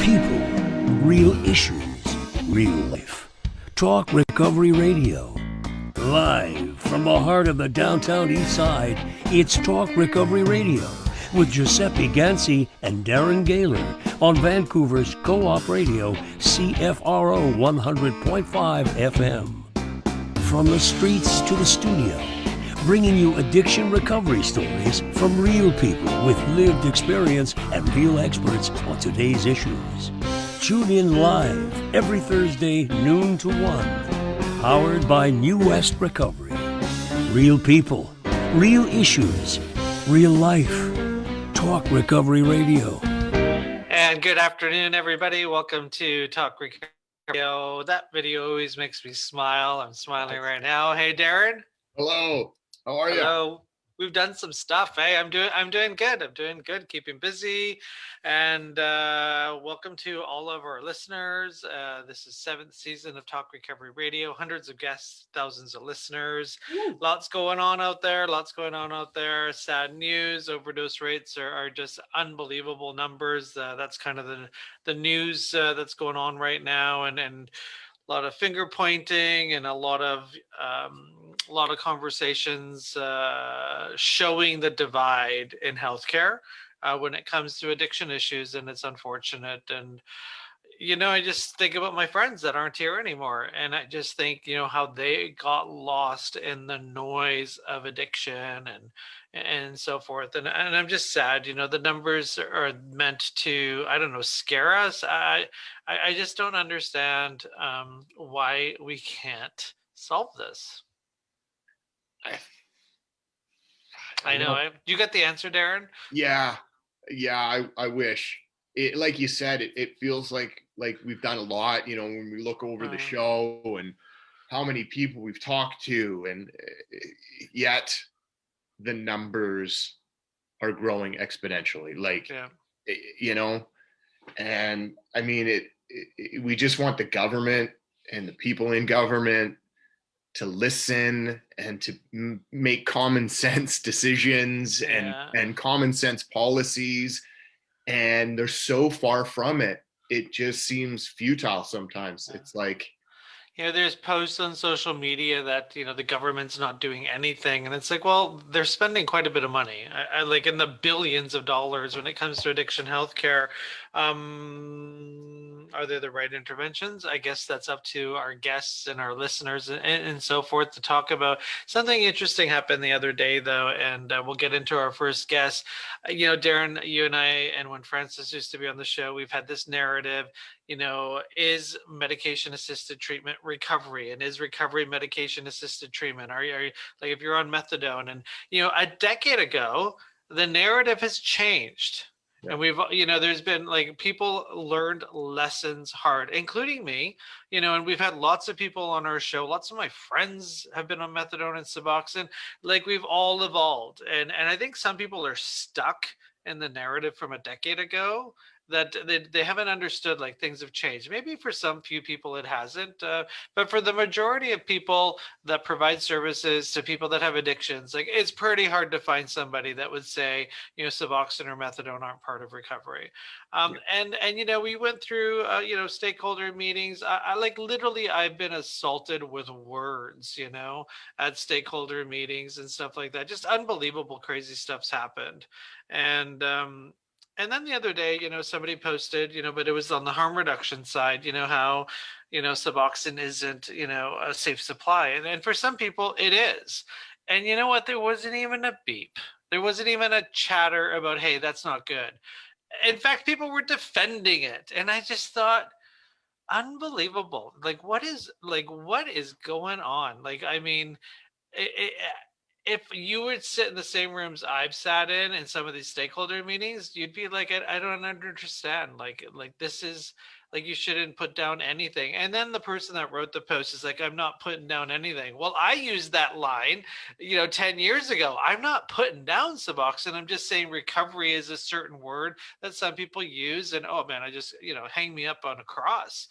people, real issues, real life. Talk Recovery Radio. Live from the heart of the downtown east side, it's Talk Recovery Radio with Giuseppe Ganci and Darren Gaylor on Vancouver's Co-op Radio, CFRO 100.5 FM. From the streets to the studio, bringing you addiction recovery stories from real people with lived experience and real experts on today's issues. Tune in live every Thursday, noon to 1. Powered by New West Recovery. Real people, real issues, real life. Talk Recovery Radio. And good afternoon, everybody. Welcome to Talk Recovery Radio. That video always makes me smile. I'm smiling right now. Hey, Darren. Hello. How are you? Hello. We've done some stuff. Hey, I'm doing good. I'm doing good. Keeping busy. And welcome to all of our listeners. This is 7th season of Talk Recovery Radio. Hundreds of guests, thousands of listeners. Woo. Lots going on out there. Sad news. Overdose rates are just unbelievable numbers. That's kind of the news that's going on right now. And a lot of finger pointing and a lot of conversations showing the divide in healthcare when it comes to addiction issues, and it's unfortunate. And I just think about my friends that aren't here anymore, and I just think how they got lost in the noise of addiction and so forth. And I'm just sad. The numbers are meant to, I don't know, scare us. I just don't understand why we can't solve this. I know. You got the answer, Darren? Yeah. I wish. It, like you said, it feels like we've done a lot. When we look over the show and how many people we've talked to, and yet the numbers are growing exponentially. And I mean, we just want the government and the people in government to listen and to make common sense decisions and common sense policies. And they're so far from it. It just seems futile sometimes. It's like, there's posts on social media that, the government's not doing anything. And it's like, well, they're spending quite a bit of money, I like in the billions of dollars when it comes to addiction healthcare. Are there the right interventions? I guess that's up to our guests and our listeners and so forth to talk about. Something interesting happened the other day, though, and we'll get into our first guest. Darren, you and I, and when Francis used to be on the show, we've had this narrative, is medication-assisted treatment recovery? And is recovery medication-assisted treatment? Are you like, if you're on methadone? And, a decade ago, the narrative has changed. Yeah. And we've, there's been like people learned lessons hard, including me, and we've had lots of people on our show. Lots of my friends have been on methadone and Suboxone. Like, we've all evolved. And I think some people are stuck in the narrative from a decade ago that they haven't understood, like, things have changed. Maybe for some few people it hasn't, but for the majority of people that provide services to people that have addictions, like, it's pretty hard to find somebody that would say, Suboxone or methadone aren't part of recovery. And we went through, stakeholder meetings. I like, literally, I've been assaulted with words, at stakeholder meetings and stuff like that. Just unbelievable, crazy stuff's happened. And then the other day, somebody posted, but it was on the harm reduction side, how, Suboxone isn't, a safe supply. And for some people it is. And you know what? There wasn't even a beep. There wasn't even a chatter about, hey, that's not good. In fact, people were defending it. And I just thought, unbelievable. Like, what is going on? Like, I mean, if you would sit in the same rooms I've sat in some of these stakeholder meetings, you'd be like, I don't understand. Like this is like, you shouldn't put down anything. And then the person that wrote the post is like, I'm not putting down anything. Well, I used that line, 10 years ago. I'm not putting down Suboxone. I'm just saying recovery is a certain word that some people use. And, oh man, I just, hang me up on a cross,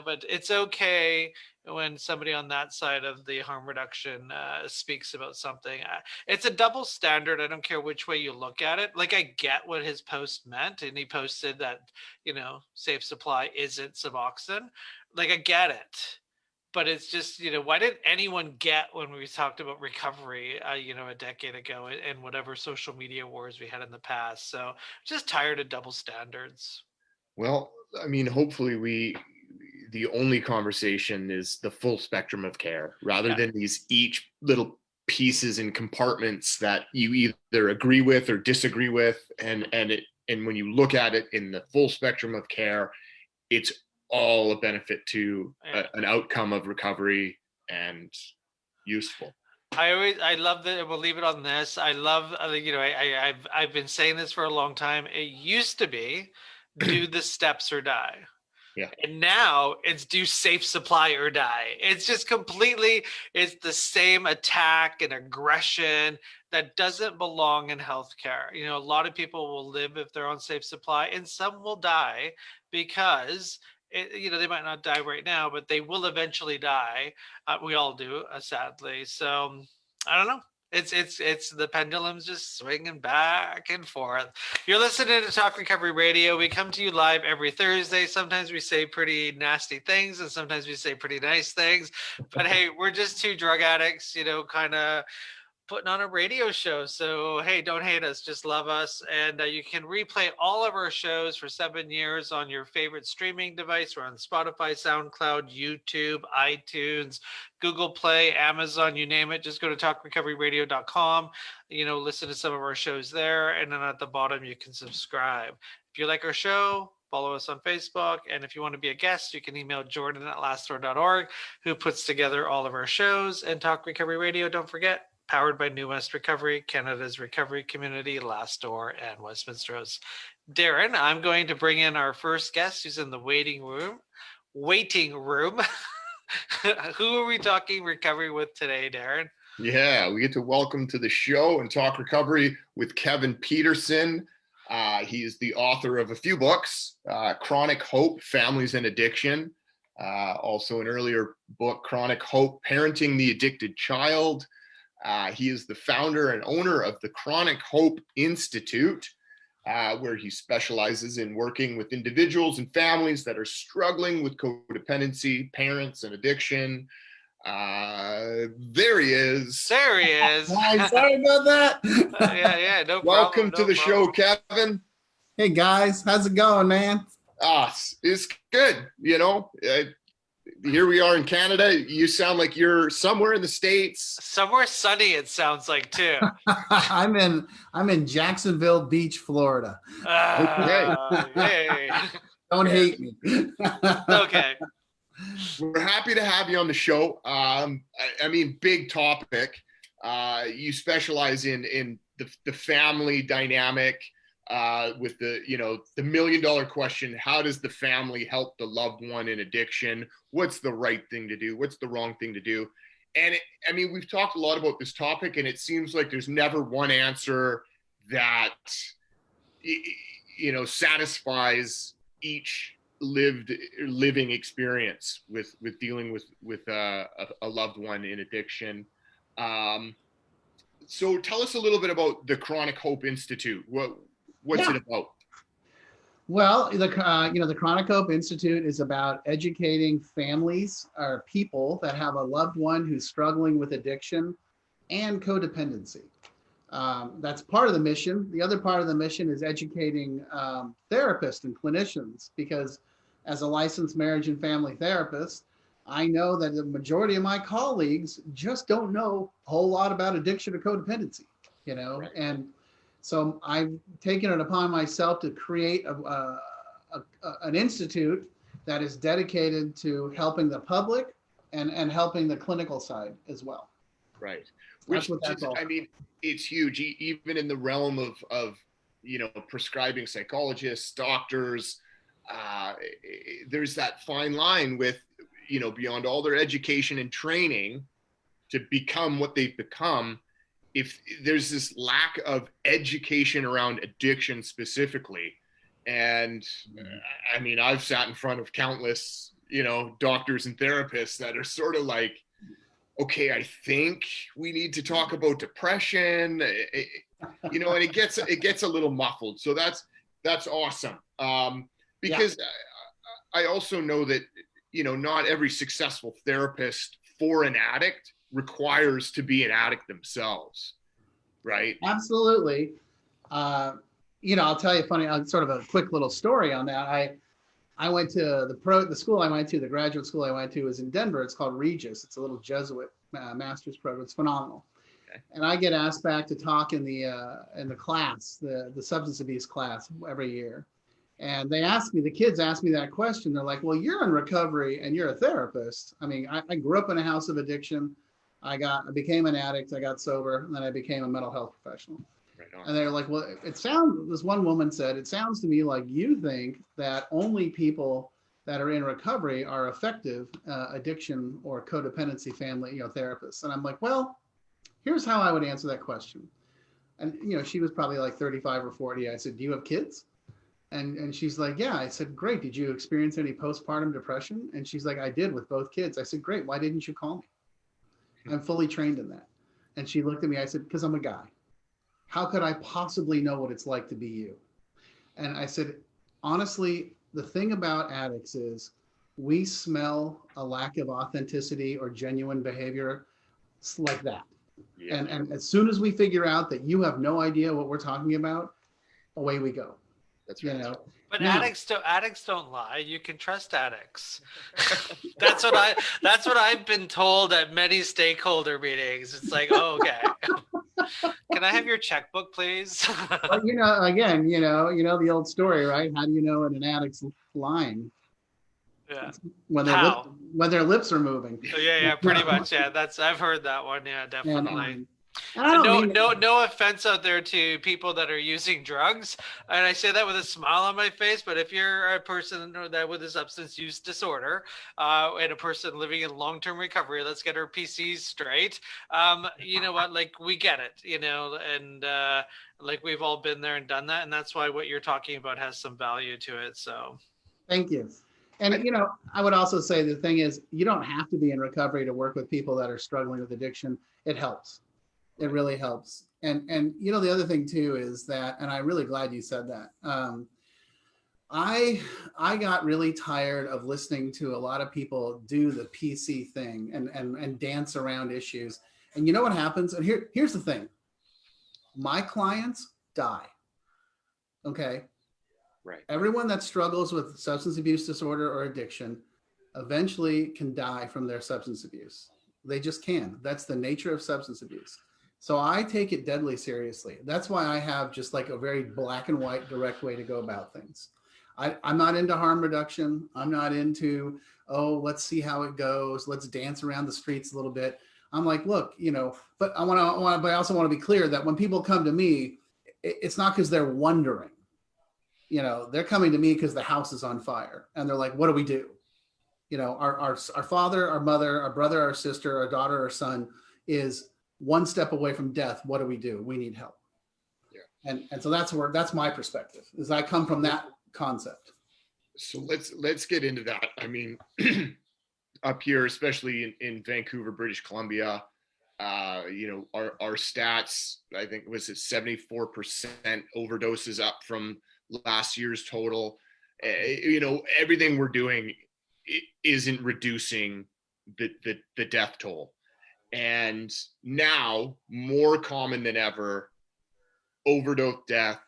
but it's okay when somebody on that side of the harm reduction speaks about something. It's a double standard. I don't care which way you look at it. Like, I get what his post meant, and he posted that, safe supply isn't Suboxone. Like, I get it. But it's just, why didn't anyone get when we talked about recovery, a decade ago, and whatever social media wars we had in the past? So just tired of double standards. Well, I mean, hopefully the only conversation is the full spectrum of care rather than these each little pieces and compartments that you either agree with or disagree with. And when you look at it in the full spectrum of care, it's all a benefit to an outcome of recovery and useful. I love that. We'll leave it on this. I love, I've been saying this for a long time. It used to be do the steps or die. Yeah. And now it's do safe supply or die. It's just completely, it's the same attack and aggression that doesn't belong in healthcare. A lot of people will live if they're on safe supply, and some will die because they might not die right now, but they will eventually die. We all do, sadly. So I don't know. It's the pendulum's just swinging back and forth. You're listening to Talk Recovery Radio. We come to you live every Thursday. Sometimes we say pretty nasty things, and sometimes we say pretty nice things. But hey, we're just two drug addicts, kind of putting on a radio show. So, hey, don't hate us, just love us. And you can replay all of our shows for 7 years on your favorite streaming device. We're on Spotify, SoundCloud, YouTube, iTunes, Google Play, Amazon, you name it. Just go to talkrecoveryradio.com, listen to some of our shows there. And then at the bottom, you can subscribe. If you like our show, follow us on Facebook. And if you want to be a guest, you can email jordan@lastword.org, who puts together all of our shows. And Talk Recovery Radio, don't forget, powered by New West Recovery, Canada's recovery community, Last Door, and Westminster House. Darren, I'm going to bring in our first guest who's in the waiting room. Who are we talking recovery with today, Darren? Yeah, we get to welcome to the show and talk recovery with Kevin Petersen. He is the author of a few books, Chronic Hope, Families and Addiction. Also an earlier book, Chronic Hope, Parenting the Addicted Child. He is the founder and owner of the Chronic Hope Institute, where he specializes in working with individuals and families that are struggling with codependency, parents, and addiction. There he is. There he is. Hi, sorry about that. Yeah, no problem. Welcome to the show, Kevin. Hey guys, how's it going, man? It's good. Here we are in Canada. You sound like you're somewhere in the States. Somewhere sunny, it sounds like, too. I'm in Jacksonville Beach, Florida. Hey. Don't hate me. Okay. We're happy to have you on the show. Big topic. You specialize in the family dynamic, with the $1 million question: how does the family help the loved one in addiction? What's the right thing to do? What's the wrong thing to do? And we've talked a lot about this topic, and it seems like there's never one answer that satisfies each living experience with dealing with a loved one in addiction. So tell us a little bit about the Chronic Hope Institute. What's it about? Well, the Chronic Hope Institute is about educating families or people that have a loved one who's struggling with addiction and codependency. That's part of the mission. The other part of the mission is educating therapists and clinicians, because as a licensed marriage and family therapist, I know that the majority of my colleagues just don't know a whole lot about addiction or codependency, right. And so I've taken it upon myself to create an institute that is dedicated to helping the public and helping the clinical side as well. Right. It's huge, even in the realm of prescribing psychologists, doctors. There's that fine line with, beyond all their education and training to become what they've become. If there's this lack of education around addiction specifically, and I've sat in front of countless, doctors and therapists that are sort of like, okay, I think we need to talk about depression, and it gets a little muffled. So that's awesome. Because I also know that, not every successful therapist for an addict requires to be an addict themselves. Right. Absolutely. I'll tell you sort of a quick little story on that. I went to the school I went to, the graduate school I went to was in Denver. It's called Regis. It's a little Jesuit master's program. It's phenomenal. Okay. And I get asked back to talk in the class, the substance abuse class every year. And the kids asked me that question. They're like, well, you're in recovery and you're a therapist. I mean, I grew up in a house of addiction. I became an addict. I got sober, and then I became a mental health professional. Right on. And they're like, well, this one woman said, it sounds to me like you think that only people that are in recovery are effective addiction or codependency family, therapists. And I'm like, well, here's how I would answer that question. And, she was probably like 35 or 40. I said, do you have kids? And she's like, yeah. I said, great. Did you experience any postpartum depression? And she's like, I did with both kids. I said, great. Why didn't you call me? I'm fully trained in that. And she looked at me. I said, because I'm a guy. How could I possibly know what it's like to be you? And I said, honestly, the thing about addicts is we smell a lack of authenticity or genuine behavior like that. Yeah. And as soon as we figure out that you have no idea what we're talking about, away we go. That's right. But now, addicts don't lie. You can trust addicts. That's what I've been told at many stakeholder meetings. It's like, oh, okay. Can I have your checkbook, please? Well, again, the old story, right? How do you know when an addict's lying? Yeah. When their lips are moving. Yeah, pretty much. Yeah, I've heard that one. Yeah, definitely. And no offense out there to people that are using drugs, and I say that with a smile on my face, but if you're a person that with a substance use disorder and a person living in long-term recovery, let's get our PCs straight. You know what, like, we get it, and like, we've all been there and done that, and that's why what you're talking about has some value to it. So thank you. And I would also say the thing is, you don't have to be in recovery to work with people that are struggling with addiction. It helps. It really helps. And the other thing too is that, and I'm really glad you said that. I got really tired of listening to a lot of people do the PC thing and dance around issues. And you know what happens? And here's the thing. My clients die. Okay. Right. Everyone that struggles with substance abuse disorder or addiction eventually can die from their substance abuse. They just can. That's the nature of substance abuse. So I take it deadly seriously. That's why I have just like a very black and white direct way to go about things. I'm not into harm reduction. I'm not into, let's see how it goes. Let's dance around the streets a little bit. I'm like, look, but I also want to be clear that when people come to me, it's not because they're wondering. They're coming to me because the house is on fire, and they're like, what do we do? Our father, our mother, our brother, our sister, our daughter, our son is one step away from death. What do? We need help. Yeah. And so that's my perspective, is I come from that concept. So let's get into that. I mean, up here, especially in Vancouver, British Columbia, our stats, I think, was it 74% overdoses up from last year's total. Everything we're doing isn't reducing the death toll. And now, more common than ever, overdose death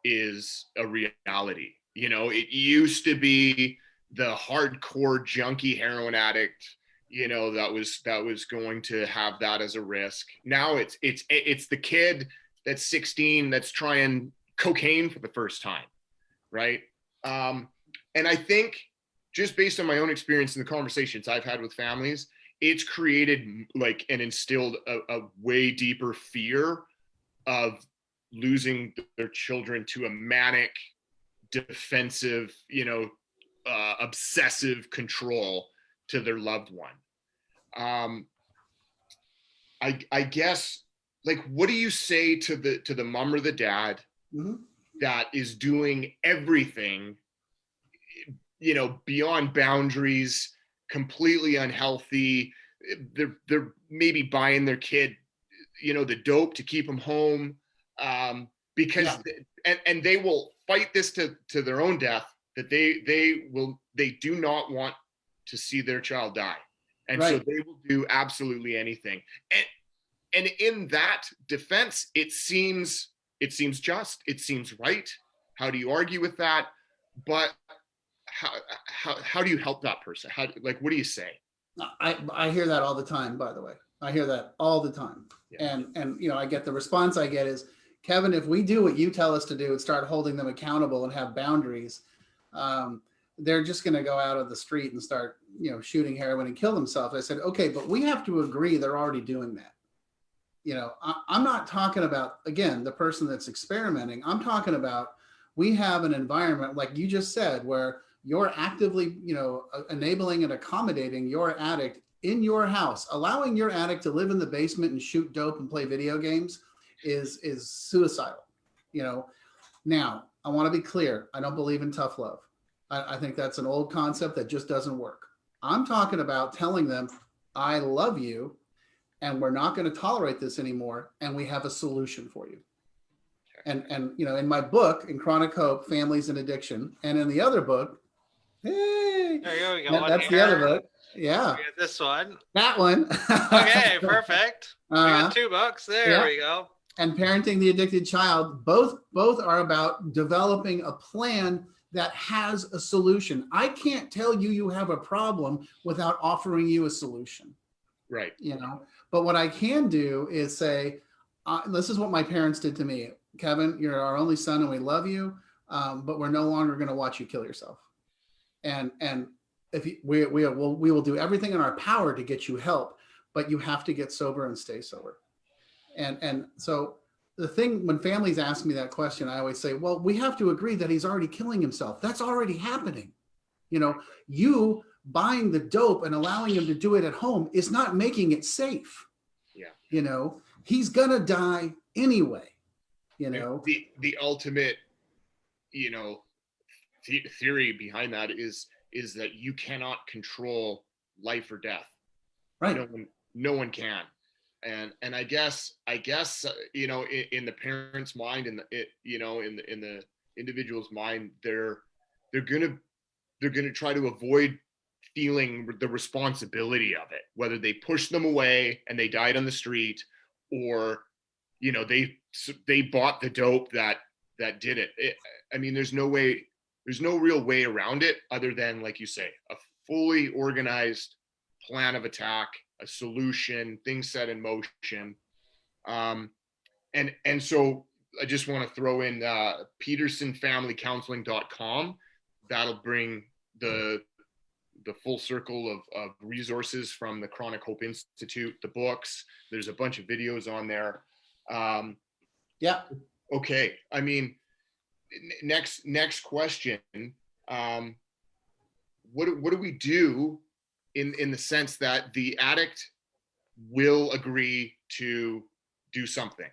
is a reality. It used to be the hardcore junkie heroin addict, that was going to have that as a risk. Now it's the kid that's 16 that's trying cocaine for the first time, right? And I think, just based on my own experience in the conversations I've had with families, it's created and instilled a way deeper fear of losing their children to a manic, defensive, obsessive control to their loved one. I guess, what do you say to the mom or the dad that is doing everything, beyond boundaries, completely unhealthy. They're maybe buying their kid, the dope to keep them home, because and they will fight this to their own death, that they do not want to see their child die. And so they will do absolutely anything. And in that defense, it seems just, it seems right. How do you argue with that? But how do you help that person? What do you say? I hear that all the time, by the way. I hear that all the time. Yeah. And I get the response I get is, Kevin, if we do what you tell us to do and start holding them accountable and have boundaries, they're just going to go out of the street and start, shooting heroin and kill themselves. I said, okay, but we have to agree they're already doing that. I'm not talking about, again, the person that's experimenting. I'm talking about, we have an environment, like you just said, where you're actively, enabling and accommodating your addict in your house. Allowing your addict to live in the basement and shoot dope and play video games is suicidal. Now, I want to be clear. I don't believe in tough love. I think that's an old concept that just doesn't work. I'm talking about telling them, I love you, and we're not going to tolerate this anymore, and we have a solution for you. And in my book, in Chronic Hope, Families and Addiction, and in the other book, hey, there you go. That's the other book. Yeah. This one. That one. Okay, perfect. We got 2 books. There we go. And Parenting the Addicted Child, both are about developing a plan that has a solution. I can't tell you you have a problem without offering you a solution. Right. But what I can do is say, this is what my parents did to me. Kevin, you're our only son and we love you, but we're no longer going to watch you kill yourself. And if we will do everything in our power to get you help, but you have to get sober and stay sober. And so the thing, when families ask me that question, I always say, well, we have to agree that he's already killing himself. That's already happening. You buying the dope and allowing him to do it at home is not making it safe. Yeah. He's gonna die anyway. The ultimate, theory behind that is that you cannot control life or death. Right. No one can. And I guess in the parent's mind, in the individual's mind, they're gonna try to avoid feeling the responsibility of it, whether they push them away and they died on the street, or they bought the dope that did it. There's no real way around it other than, like you say, a fully organized plan of attack, a solution, things set in motion. And so I just want to throw in petersenfamilycounseling.com. That'll bring the full circle of resources from the Chronic Hope Institute, the books. There's a bunch of videos on there. Yeah. Okay. Next question. What do we do in the sense that the addict will agree to do something?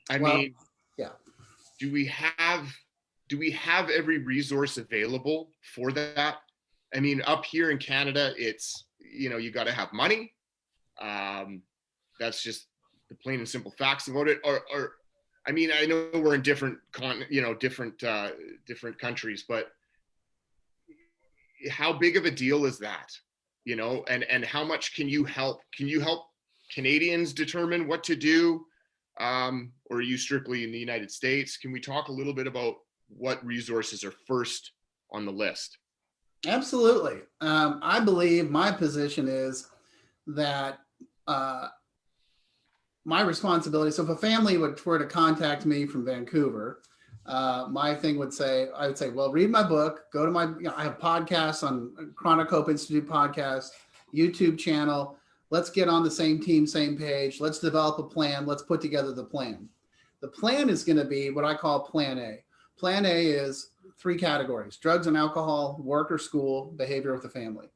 Yeah. Do we have every resource available for that? Up here in Canada, it's, you got to have money. That's just the plain and simple facts about it. Or I know we're in different countries, but how big of a deal is that? And how much can you help? Can you help Canadians determine what to do? Or are you strictly in the United States? Can we talk a little bit about what resources are first on the list? Absolutely. I believe my position is that my responsibility. So if a family were to contact me from Vancouver, my thing would say, I would say, well, read my book, go to I have podcasts on Chronic Hope Institute podcast, YouTube channel. Let's get on the same team, same page. Let's develop a plan. Let's put together the plan. The plan is going to be what I call Plan A. Plan A is 3 categories: drugs and alcohol, work or school, behavior with the family.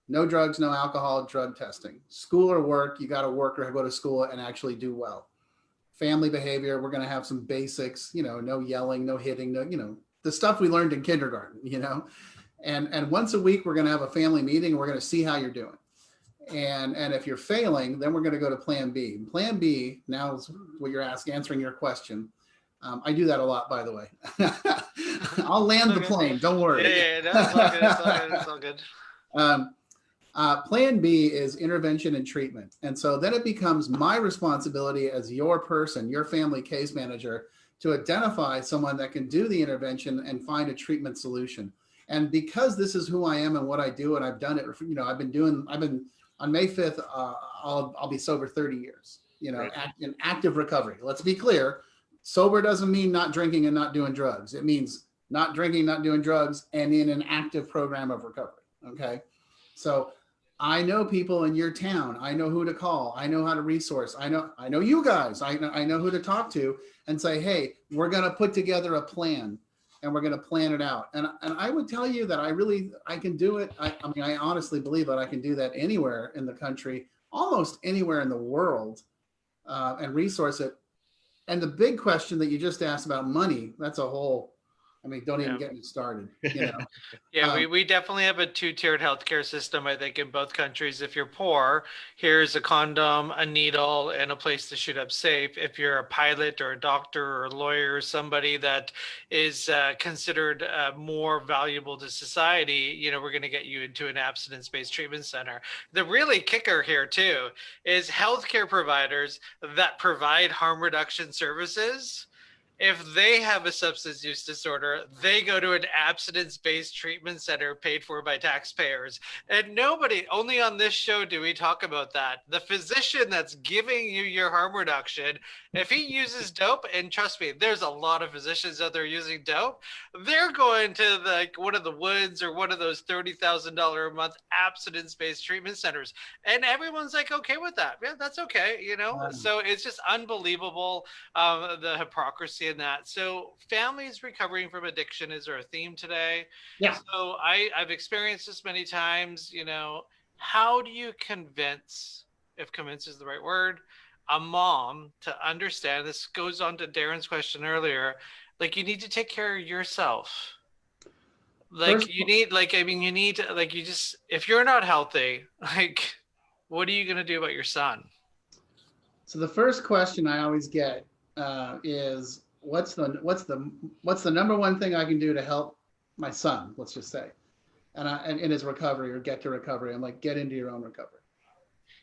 No drugs, no alcohol, drug testing. School or work, you got to work or go to school and actually do well. Family behavior, we're going to have some basics, no yelling, no hitting, no, the stuff we learned in kindergarten, And once a week, we're going to have a family meeting and we're going to see how you're doing. And if you're failing, then we're going to go to plan B. Plan B, now is what you're answering your question. I do that a lot, by the way. I'll land the plane. Don't worry. Yeah, no, it's all good. It's all good. It's all good. Plan B is intervention and treatment. And so then it becomes my responsibility as your person, your family case manager, to identify someone that can do the intervention and find a treatment solution. And because this is who I am and what I do, and I've done it, I've been on May 5th, I'll be sober 30 years, right. In active recovery. Let's be clear. Sober doesn't mean not drinking and not doing drugs. It means not drinking, not doing drugs, and in an active program of recovery. Okay. So I know people in your town. I know who to call. I know how to resource. I know you guys. I know who to talk to and say, hey, we're going to put together a plan and we're going to plan it out. And I would tell you that I can do it. I honestly believe that I can do that anywhere in the country, almost anywhere in the world, and resource it. And the big question that you just asked about money, that's a whole, don't even get me started. Yeah, we definitely have a two-tiered healthcare system, I think, in both countries. If you're poor, here's a condom, a needle, and a place to shoot up safe. If you're a pilot or a doctor or a lawyer or somebody that is considered more valuable to society, we're going to get you into an abstinence-based treatment center. The really kicker here, too, is healthcare providers that provide harm reduction services. If they have a substance use disorder, they go to an abstinence-based treatment center paid for by taxpayers. And only on this show do we talk about that. The physician that's giving you your harm reduction, if he uses dope, and trust me, there's a lot of physicians out there using dope, they're going to one of the woods or one of those $30,000 a month abstinence-based treatment centers. And everyone's okay with that. Yeah, that's okay, So it's just unbelievable, the hypocrisy in that. So families recovering from addiction is our theme today. Yeah. So I've experienced this many times, how do you convince, if convince is the right word, a mom to understand, this goes on to Darren's question earlier, you need to take care of yourself. If you're not healthy, what are you going to do about your son? So the first question I always get is, what's the number one thing I can do to help my son, let's just say, and in his recovery or get to recovery? I'm like, get into your own recovery.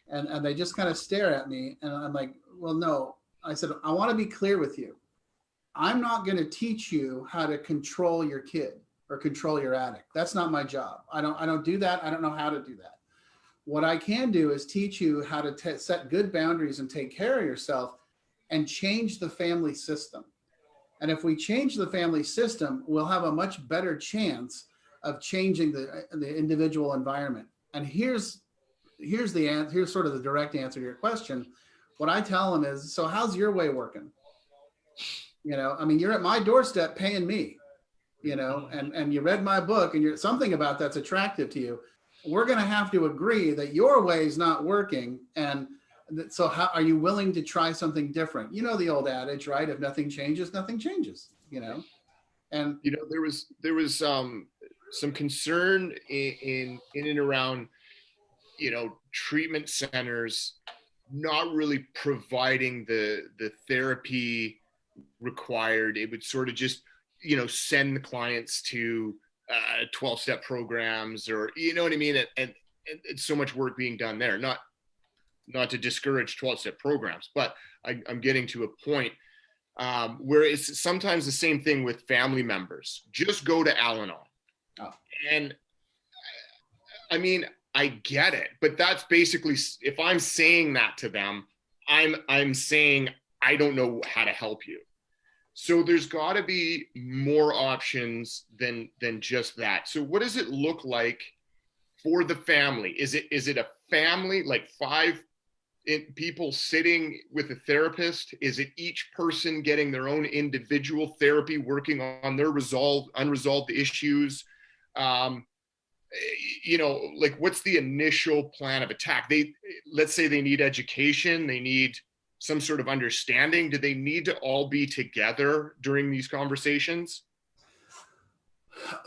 And they just kind of stare at me and I'm like, well, no. I said, I want to be clear with you. I'm not going to teach you how to control your kid or control your addict. That's not my job. I don't do that. I don't know how to do that. What I can do is teach you how to set good boundaries and take care of yourself and change the family system. And if we change the family system, we'll have a much better chance of changing the individual environment. And here's sort of the direct answer to your question. What I tell them is, so how's your way working? You're at my doorstep paying me, and you read my book and you're something about that's attractive to you. We're going to have to agree that your way is not working. And so how are you willing to try something different? The old adage, right? If nothing changes, nothing changes, And there was some concern in and around, treatment centers not really providing the therapy required. It would sort of just, send the clients to 12-step programs, or, you know what I mean? And it's so much work being done there. Not to discourage 12-step programs, but I'm getting to a point where it's sometimes the same thing with family members. Just go to Al-Anon. Oh. And I get it, but that's basically, if I'm saying that to them, I'm saying I don't know how to help you. So there's got to be more options than just that. So what does it look like for the family? Is it a family, like 5 people sitting with a therapist? Is it each person getting their own individual therapy, working on their unresolved issues? What's the initial plan of attack? Let's say they need education, they need some sort of understanding. Do they need to all be together during these conversations?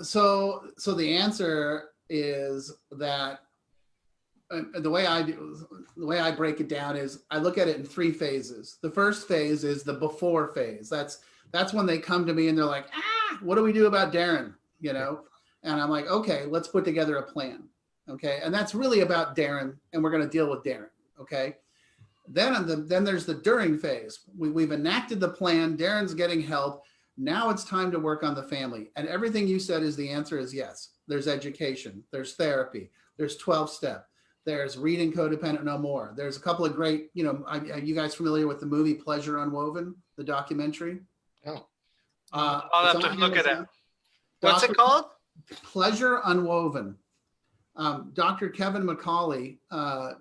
So the answer is that the way I break it down is I look at it in three phases. The first phase is the before phase. That's when they come to me and they're like, what do we do about Darren? You know, and I'm like, okay, let's put together a plan. Okay, and that's really about Darren, and we're going to deal with Darren. Okay, then there's the during phase. We've enacted the plan. Darren's getting help. Now it's time to work on the family. And everything you said is the answer is yes. There's education. There's therapy. There's 12-step. There's reading Codependent No More. There's a couple of great, are you guys familiar with the movie Pleasure Unwoven, the documentary? Oh, I'll have to look at it. What's it called? Pleasure Unwoven. Dr. Kevin McCauley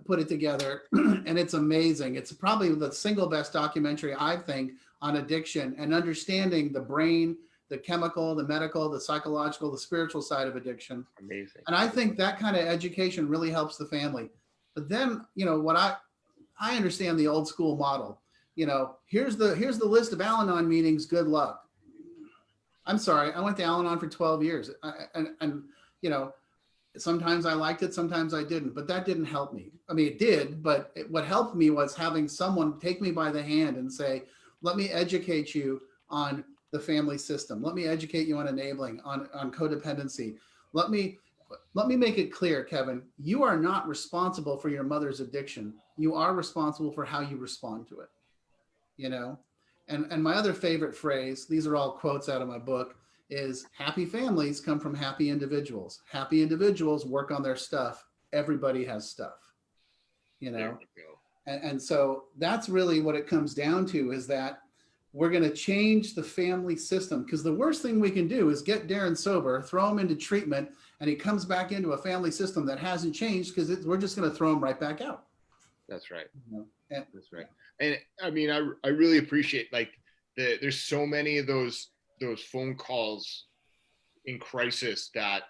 put it together, and it's amazing. It's probably the single best documentary, I think, on addiction and understanding the brain, the chemical, the medical, the psychological, the spiritual side of addiction. Amazing. And I think that kind of education really helps the family. But then, what I understand the old school model. Here's the list of Al-Anon meetings. Good luck. I'm sorry, I went to Al-Anon for 12 years, and sometimes I liked it, sometimes I didn't, but that didn't help me. I mean, it did, but what helped me was having someone take me by the hand and say, let me educate you on the family system. Let me educate you on enabling, on codependency. Let me make it clear, Kevin, you are not responsible for your mother's addiction. You are responsible for how you respond to it, And my other favorite phrase, these are all quotes out of my book, is happy families come from happy individuals. Happy individuals work on their stuff. Everybody has stuff, And so that's really what it comes down to, is that we're going to change the family system, because the worst thing we can do is get Darren sober, throw him into treatment, and he comes back into a family system that hasn't changed, because we're just going to throw him right back out. That's right. That's right. And I mean, I really appreciate, there's so many of those phone calls in crisis that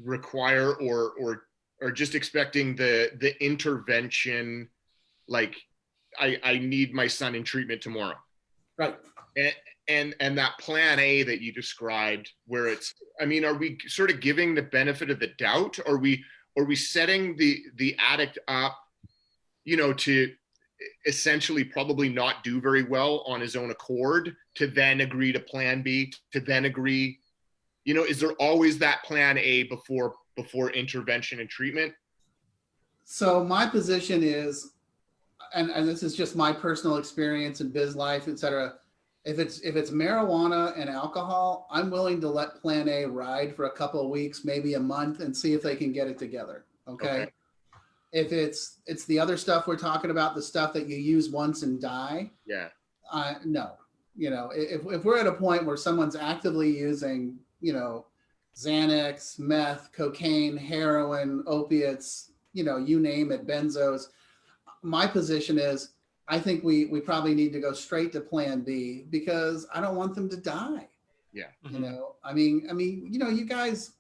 require or just expecting the intervention. Like, I need my son in treatment tomorrow. Right. And that plan A that you described, where it's, I mean, are we sort of giving the benefit of the doubt? Are we setting the addict up, to essentially probably not do very well on his own accord, to then agree to plan B, to then agree, is there always that plan A before intervention and treatment? So my position is, and this is just my personal experience in biz life, et cetera. If it's marijuana and alcohol, I'm willing to let plan A ride for a couple of weeks, maybe a month, and see if they can get it together. Okay. If it's the other stuff we're talking about, the stuff that you use once and die. Yeah. No, if we're at a point where someone's actively using, Xanax, meth, cocaine, heroin, opiates, you name it, benzos, my position is, I think we probably need to go straight to plan B, because I don't want them to die. Yeah. I mean, you guys,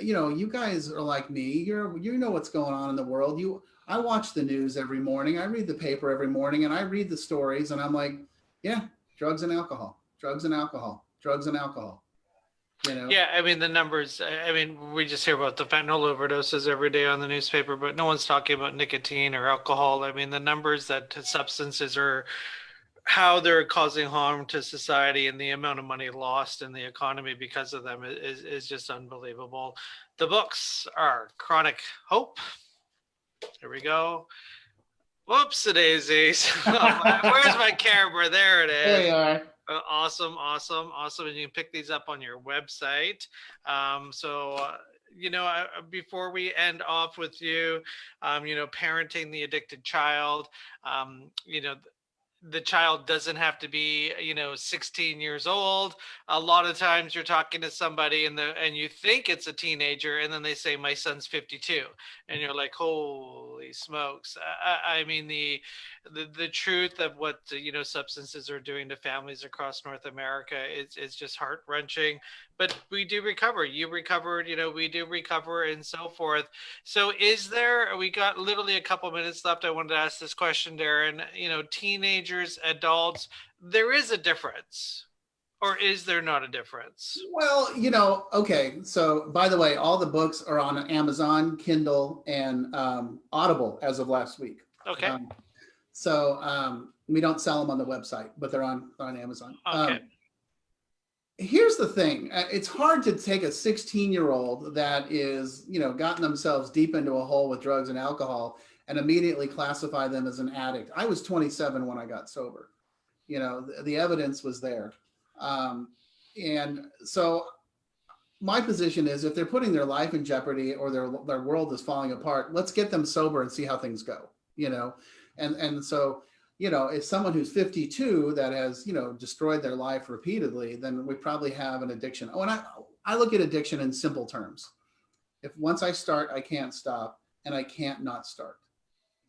you guys are like me. You know what's going on in the world. I watch the news every morning. I read the paper every morning, and I read the stories, and I'm like, yeah, drugs and alcohol, drugs and alcohol, drugs and alcohol. Yeah, I mean, the numbers, we just hear about the fentanyl overdoses every day on the newspaper, but no one's talking about nicotine or alcohol. I mean, the numbers that substances are, how they're causing harm to society, and the amount of money lost in the economy because of them is just unbelievable. The books are Chronic Hope. Here we go. Whoops-a-daisies. Where's my camera? There it is. There you are. Awesome. And you can pick these up on your website. Before we end off with you, parenting the addicted child, the child doesn't have to be, 16 years old. A lot of times you're talking to somebody and you think it's a teenager, and then they say, my son's 52. And you're like, holy smokes. I mean, the truth of what, substances are doing to families across North America is just heart-wrenching. But we do recover. You recovered, we do recover, and so forth. So we got literally a couple minutes left. I wanted to ask this question, Darren. Teenagers, adults, there is a difference. Or is there not a difference? Well, okay. So by the way, all the books are on Amazon, Kindle, and Audible as of last week. Okay. So we don't sell them on the website, but they're on Amazon. Okay. Here's the thing. It's hard to take a 16-year-old that is, gotten themselves deep into a hole with drugs and alcohol and immediately classify them as an addict. I was 27 when I got sober. The evidence was there. And so my position is, if they're putting their life in jeopardy or their world is falling apart, let's get them sober and see how things go, and so, if someone who's 52 that has, destroyed their life repeatedly, then we probably have an addiction. Oh, and I look at addiction in simple terms. If once I start, I can't stop, and I can't not start.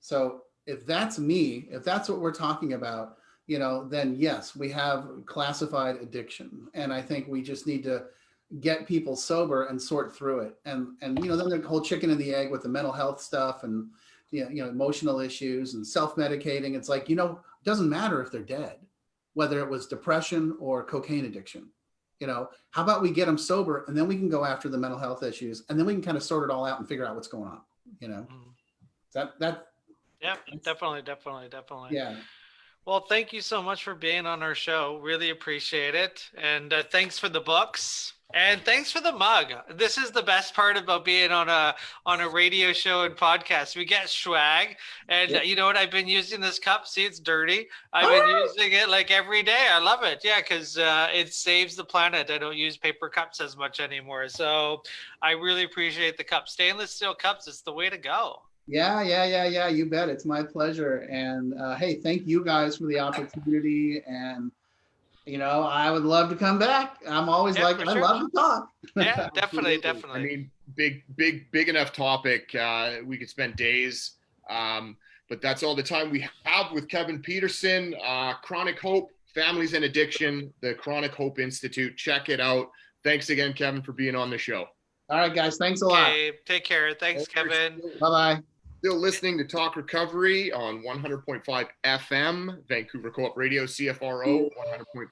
So if that's me, if that's what we're talking about, then yes, we have classified addiction. And I think we just need to get people sober and sort through it. And then the whole chicken and the egg with the mental health stuff and, emotional issues and self-medicating. It's like, it doesn't matter if they're dead, whether it was depression or cocaine addiction. How about we get them sober, and then we can go after the mental health issues, and then we can kind of sort it all out and figure out what's going on. That Yeah, definitely. Yeah. Well, thank you so much for being on our show. Really appreciate it. And thanks for the books. And thanks for the mug. This is the best part about being on a radio show and podcast. We get swag. And you know what? I've been using this cup. See, it's dirty. I've been using it like every day. I love it. Yeah, because it saves the planet. I don't use paper cups as much anymore. So I really appreciate the cup. Stainless steel cups, it's the way to go. Yeah. You bet. It's my pleasure. And hey, thank you guys for the opportunity. And, I would love to come back. I'm always I love to talk. Yeah, definitely. I mean, big enough topic. We could spend days. But that's all the time we have with Kevin Petersen, Chronic Hope, Families and Addiction, the Chronic Hope Institute. Check it out. Thanks again, Kevin, for being on the show. All right, guys. Thanks a lot. Okay, take care. Thanks, Kevin. Bye-bye. Still listening to Talk Recovery on 100.5 FM, Vancouver Co-op Radio, CFRO,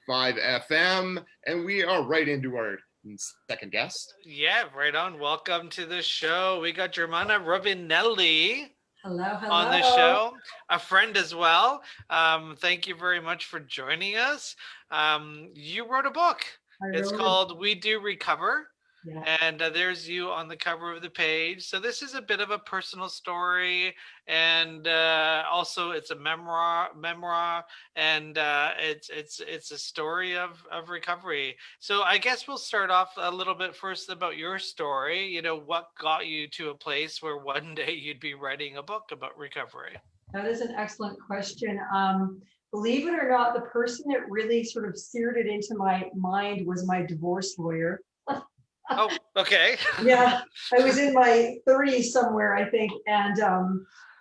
100.5 FM. And we are right into our second guest. Yeah, right on. Welcome to the show. We got Germana Robinelli. Hello. On the show, a friend as well. Thank you very much for joining us. You wrote a book. It's called We Do Recover. Yeah. And there's you on the cover of the page. So this is a bit of a personal story, and also it's a memoir, and it's a story of recovery. So I guess we'll start off a little bit first about your story. What got you to a place where one day you'd be writing a book about recovery? That is an excellent question. Believe it or not, the person that really sort of seared it into my mind was my divorce lawyer. Oh, okay. Yeah, I was in my 30s somewhere, I think, and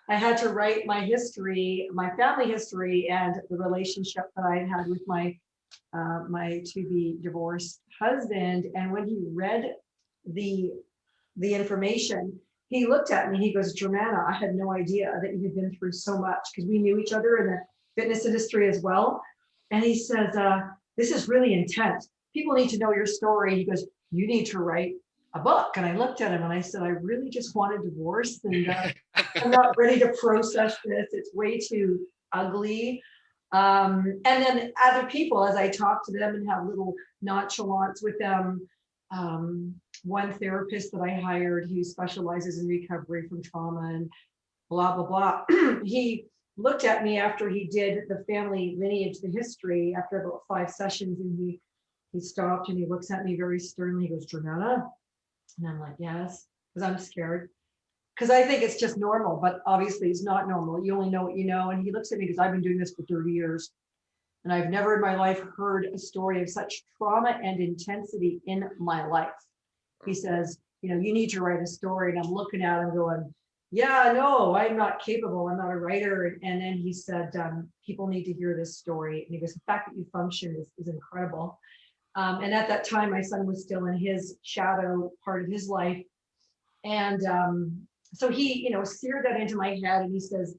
I had to write my history, my family history, and the relationship that I had with my to-be divorced husband. And when he read the information, he looked at me. He goes, "Germana, I had no idea that you had been through so much," because we knew each other in the fitness industry as well. And he says, "This is really intense. People need to know your story." He goes, "You need to write a book." And I looked at him and I said, "I really just want a divorce, and I'm not ready to process this. It's way too ugly." And then other people, as I talk to them and have little nonchalance with them, one therapist that I hired who specializes in recovery from trauma and blah, blah, blah, he looked at me after he did the family lineage, the history, after about 5 sessions, and he stopped and he looks at me very sternly. He goes, "Germana?" And I'm like, "Yes," because I'm scared. Because I think it's just normal, but obviously it's not normal. You only know what you know. And he looks at me because I've been doing this for 30 years. And I've never in my life heard a story of such trauma and intensity in my life. He says, "You need to write a story." And I'm looking at him going, "Yeah, no, I'm not capable. I'm not a writer." And then he said, "People need to hear this story." And he goes, "The fact that you function is incredible." And at that time, my son was still in his shadow part of his life. And so he, seared that into my head. And he says,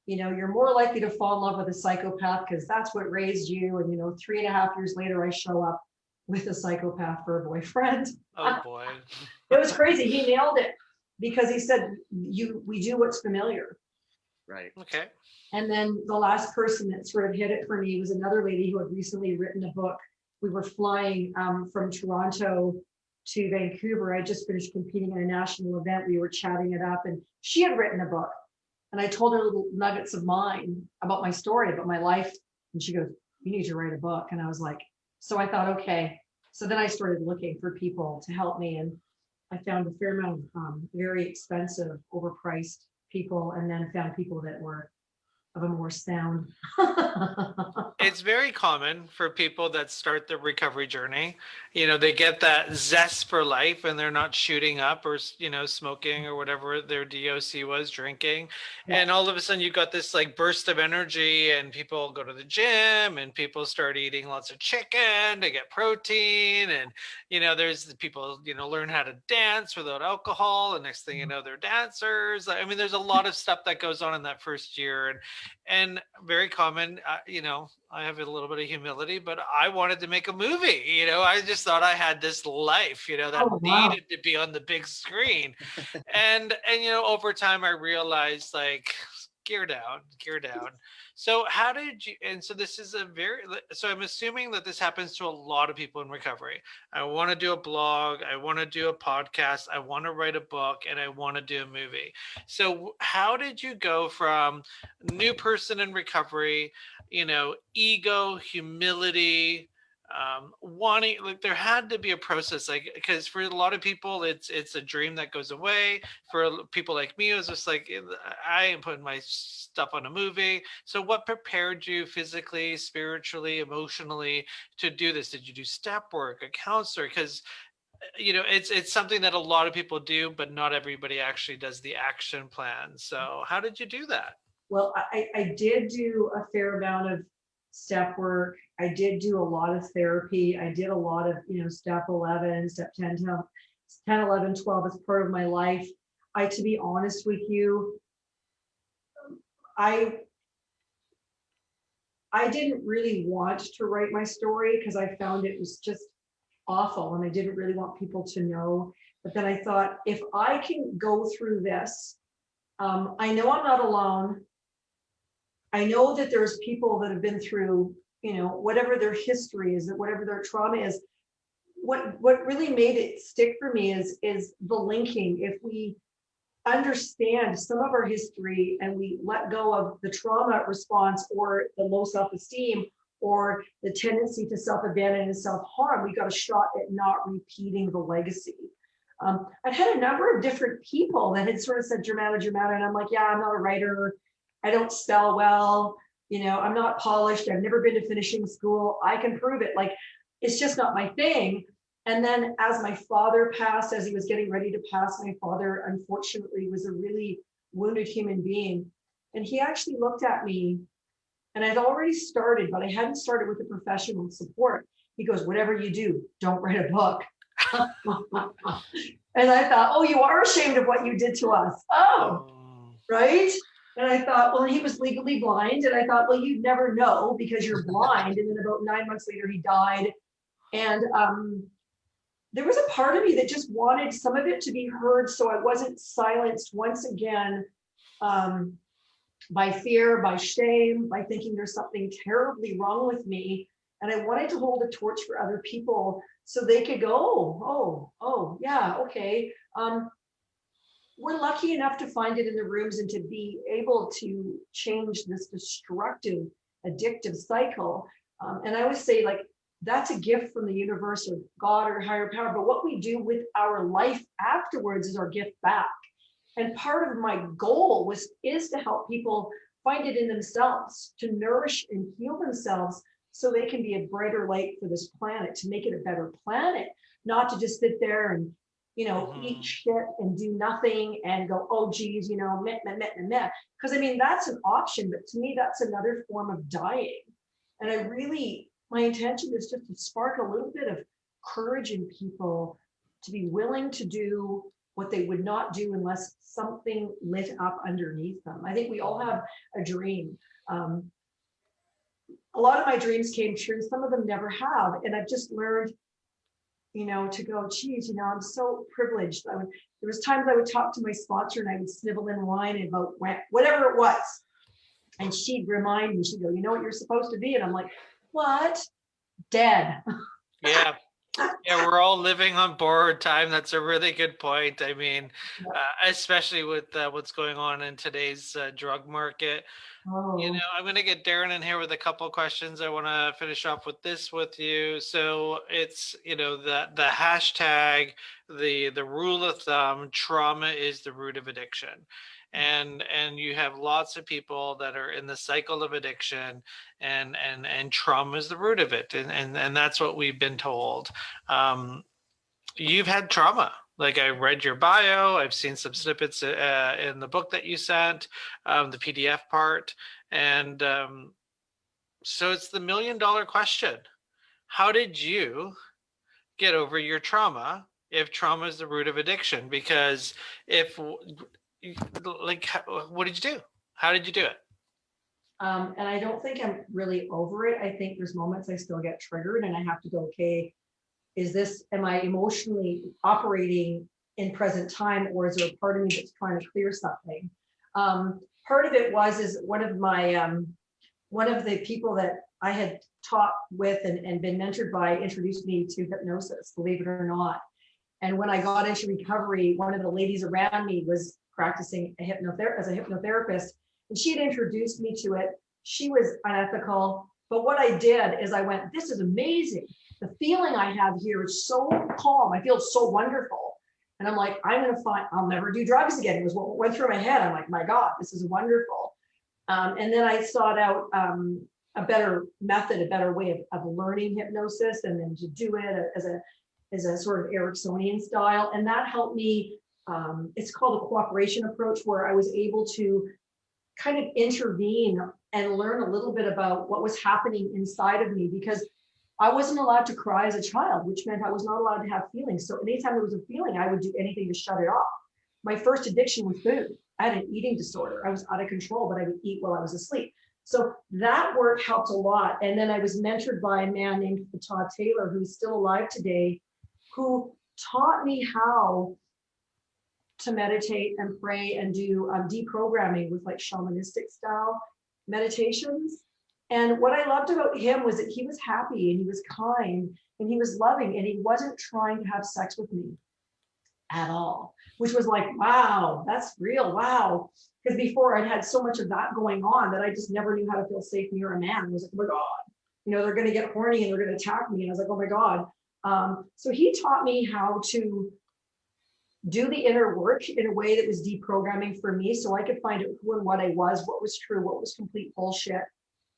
"You're more likely to fall in love with a psychopath because that's what raised you." And, 3.5 years later, I show up with a psychopath for a boyfriend. Oh boy. It was crazy. He nailed it because he said, we do what's familiar. Right. Okay. And then the last person that sort of hit it for me was another lady who had recently written a book. We were flying from Toronto to Vancouver. I just finished competing in a national event. We were chatting it up, and she had written a book. And I told her little nuggets of mine about my story, about my life. And she goes, "You need to write a book." And I was like, so I thought, okay. So then I started looking for people to help me. And I found a fair amount of very expensive, overpriced people, and then found people that were of a more sound. It's very common for people that start the recovery journey. You know, they get that zest for life and they're not shooting up or, you know, smoking or whatever their DOC was, drinking. Yeah. And all of a sudden you got this like burst of energy and people go to the gym and people start eating lots of chicken to get protein. And, you know, there's the people, you know, learn how to dance without alcohol. And next thing you know, they're dancers. I mean, there's a lot of stuff that goes on in that first year. And very common, you know, I have a little bit of humility, but I wanted to make a movie. You know, I just thought I had this life, you know, that Oh, wow. needed to be on the big screen. And you know, over time I realized like gear down, gear down. So how did you, and so this is a very, so I'm assuming that this happens to a lot of people in recovery. I want to do a blog, I want to do a podcast, I want to write a book, and I want to do a movie. So how did you go from new person in recovery, you know, ego, humility, wanting, like there had to be a process, like, because for a lot of people it's a dream that goes away. For people like me, it was just like, I am putting my stuff on a movie. So what prepared you physically, spiritually, emotionally to do this? Did you do step work, a counselor? Because you know, it's something that a lot of people do, but not everybody actually does the action plan. So how did you do that? Well, I did do a fair amount of step work. I did do a lot of therapy. I did a lot of, you know, step 11, step 10, 10, 11, 12 as part of my life. To be honest with you, I didn't really want to write my story because I found it was just awful and I didn't really want people to know. But then I thought, if I can go through this, I know I'm not alone. I know that there's people that have been through, you know, whatever their history is, whatever their trauma is. What really made it stick for me is the linking. If we understand some of our history and we let go of the trauma response or the low self-esteem or the tendency to self-abandon and self-harm, we got a shot at not repeating the legacy. I've had a number of different people that had sort of said, Germana, and I'm like, yeah, I'm not a writer. I don't spell well. You know, I'm not polished. I've never been to finishing school. I can prove it. Like, it's just not my thing. And then as my father passed, as he was getting ready to pass, my father, unfortunately, was a really wounded human being. And he actually looked at me, and I'd already started, but I hadn't started with the professional support. He goes, whatever you do, don't write a book. And I thought, oh, you are ashamed of what you did to us. Oh, right. And I thought, well, he was legally blind. And I thought, well, you'd never know because you're blind. And then about 9 months later, he died. And there was a part of me that just wanted some of it to be heard so I wasn't silenced once again by fear, by shame, by thinking there's something terribly wrong with me. And I wanted to hold a torch for other people so they could go, oh, yeah, okay. We're lucky enough to find it in the rooms and to be able to change this destructive, addictive cycle. And I always say, like, that's a gift from the universe or God or higher power. But what we do with our life afterwards is our gift back. And part of my goal is to help people find it in themselves, to nourish and heal themselves so they can be a brighter light for this planet, to make it a better planet, not to just sit there and, you know, eat shit and do nothing and go, oh, geez, you know, meh. Because I mean, that's an option, but to me, that's another form of dying. And I really, my intention is just to spark a little bit of courage in people to be willing to do what they would not do unless something lit up underneath them. I think we all have a dream. A lot of my dreams came true. Some of them never have. And I've just learned to go, geez, I'm so privileged. There was times I would talk to my sponsor and I would snivel in wine about whatever it was. And she'd remind me, she'd go, you know what you're supposed to be? And I'm like, what? Dead. Yeah. Yeah, we're all living on borrowed time. That's a really good point. I mean, especially with what's going on in today's drug market. Oh. I'm going to get Darren in here with a couple of questions. I want to finish off with this with you. So it's, the hashtag, the rule of thumb, trauma is the root of addiction. And you have lots of people that are in the cycle of addiction, and trauma is the root of it. And that's what we've been told. You've had trauma. Like, I read your bio, I've seen some snippets in the book that you sent, the PDF part. And so it's the $1 million question. How did you get over your trauma if trauma is the root of addiction? Because what did you do? How did you do it? And I don't think I'm really over it. I think there's moments I still get triggered and I have to go, okay, am I emotionally operating in present time, or is there a part of me that's trying to clear something? Part of it is one of the people that I had taught with and been mentored by introduced me to hypnosis, believe it or not. And when I got into recovery, one of the ladies around me was practicing as a hypnotherapist, and she had introduced me to it. She was unethical, but what I did is I went, this is amazing. The feeling I have here is so calm. I feel so wonderful. And I'm like, I'll never do drugs again. It was what went through my head. I'm like, my God, this is wonderful. And then I sought out a better method, a better way of learning hypnosis, and then to do it as a sort of Ericksonian style. And that helped me. It's called a cooperation approach, where I was able to kind of intervene and learn a little bit about what was happening inside of me, because I wasn't allowed to cry as a child, which meant I was not allowed to have feelings. So anytime there was a feeling, I would do anything to shut it off. My first addiction was food. I had an eating disorder. I was out of control, but I would eat while I was asleep. So that work helped a lot. And then I was mentored by a man named Todd Taylor, who's still alive today, who taught me how to meditate and pray and do deprogramming with like shamanistic style meditations. And what I loved about him was that he was happy and he was kind and he was loving, and he wasn't trying to have sex with me at all, which was like, wow, that's real. Wow. Because before I'd had so much of that going on that I just never knew how to feel safe near a man. I was like, oh my God, they're going to get horny and they're going to attack me. And I was like, oh my God. So he taught me how to do the inner work in a way that was deprogramming for me, so I could find out who and what I was, what was true, what was complete bullshit,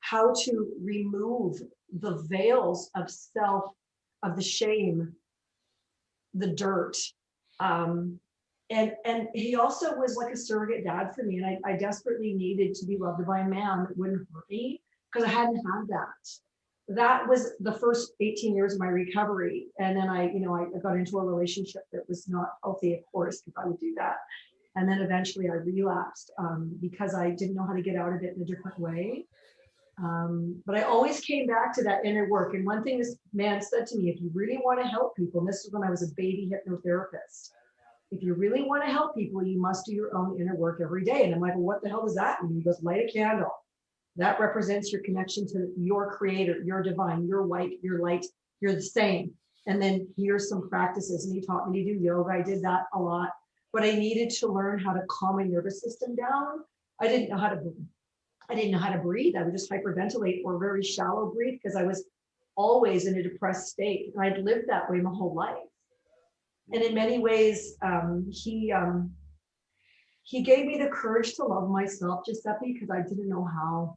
how to remove the veils of self, of the shame, the dirt. And he also was like a surrogate dad for me. And I desperately needed to be loved by a man that wouldn't hurt me, because I hadn't had that. That was the first 18 years of my recovery. And then I got into a relationship that was not healthy, of course, if I would do that. And then eventually I relapsed because I didn't know how to get out of it in a different way. But I always came back to that inner work. And one thing this man said to me, if you really want to help people, and this is when I was a baby hypnotherapist, if you really want to help people, you must do your own inner work every day. And I'm like, well, what the hell does that mean? He goes, light a candle. That represents your connection to your creator, your divine, your white, your light, you're the same. And then here's some practices. And he taught me to do yoga. I did that a lot, but I needed to learn how to calm my nervous system down. I didn't know how to breathe. I would just hyperventilate or very shallow breathe, because I was always in a depressed state. And I'd lived that way my whole life. And in many ways, he gave me the courage to love myself, Giuseppe, because I didn't know how.